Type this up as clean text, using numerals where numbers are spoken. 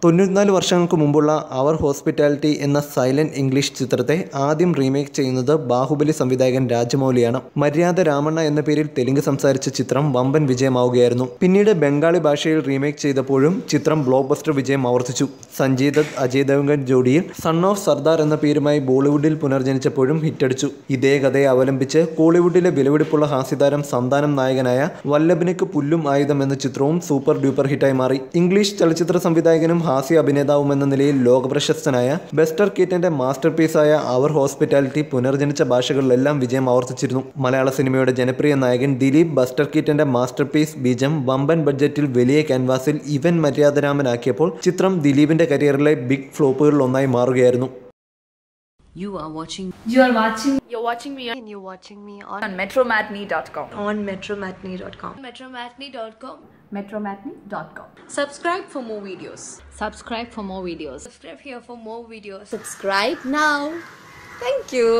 94 വർഷങ്ങൾക്ക് മുമ്പുള്ള അവർ ഹോസ്പിറ്റാലിറ്റി എന്ന സൈലന്റ് ഇംഗ്ലീഷ് ചിത്രത്തെ ആദ്യം റീമേക്ക് ചെയ്യുന്നത് ബാഹുബലി സംവിധായകൻ രാജമൗലിയാണ്. മര്യാദ രാമണ്ണ എന്ന പേരിൽ തെലുങ്ക് സംസാരിച്ച ചിത്രം വമ്പൻ വിജയമാവുകയായിരുന്നു. പിന്നീട് ബംഗാളി ഭാഷയിൽ റീമേക്ക് ചെയ്തപ്പോഴും ചിത്രം ബ്ലോക്ക് ബസ്റ്റർ വിജയം ആവർത്തിച്ചു. സഞ്ജയ് ദത്ത്, അജയ് ദേവ്ഗൺ ജോഡിയിൽ സൺ ഓഫ് സർദാർ എന്ന പേരുമായി ബോളിവുഡിൽ പുനർജനിച്ചപ്പോഴും ഹിറ്റടിച്ചു. ഇതേ കഥയെ അവലംബിച്ച് കോളിവുഡിലെ വിലപിടിപ്പുള്ള ഹാസ്യതാരം സന്താനം നായകനായ വല്ലഭനിക്ക് പുല്ലും ആയുധം എന്ന ചിത്രവും സൂപ്പർ ഡ്യൂപ്പർ ഹിറ്റായി മാറി. ഇംഗ്ലീഷ് ചലച്ചിത്ര സംവിധായകനും ഹാസ്യ അഭിനേതാവും എന്ന നിലയിൽ ലോകപ്രശസ്തനായ ബസ്റ്റർ കീറ്റന്റെ മാസ്റ്റർ പീസായ അവർ ഹോസ്പിറ്റാലിറ്റി പുനർജനിച്ച ഭാഷകളിലെല്ലാം വിജയം ആവർത്തിച്ചിരുന്നു. മലയാള സിനിമയുടെ ജനപ്രിയ നായകൻ ദിലീപ് ബസ്റ്റർ കീറ്റന്റെ മാസ്റ്റർ പീസ് ബീജം വമ്പൻ ബഡ്ജറ്റിൽ വലിയ ക്യാൻവാസിൽ ഇവൻ മര്യാദരാമനാക്കിയപ്പോൾ ചിത്രം ദിലീപിന്റെ കരിയറിലെ ബിഗ് ഫ്ലോപ്പുകളിൽ ഒന്നായി മാറുകയായിരുന്നു. You're watching me and you're watching me on metromatney.com. on metromatney.com. metromatney.com. Subscribe for more videos. Subscribe for more videos. Subscribe here for more videos. Subscribe now. Thank you.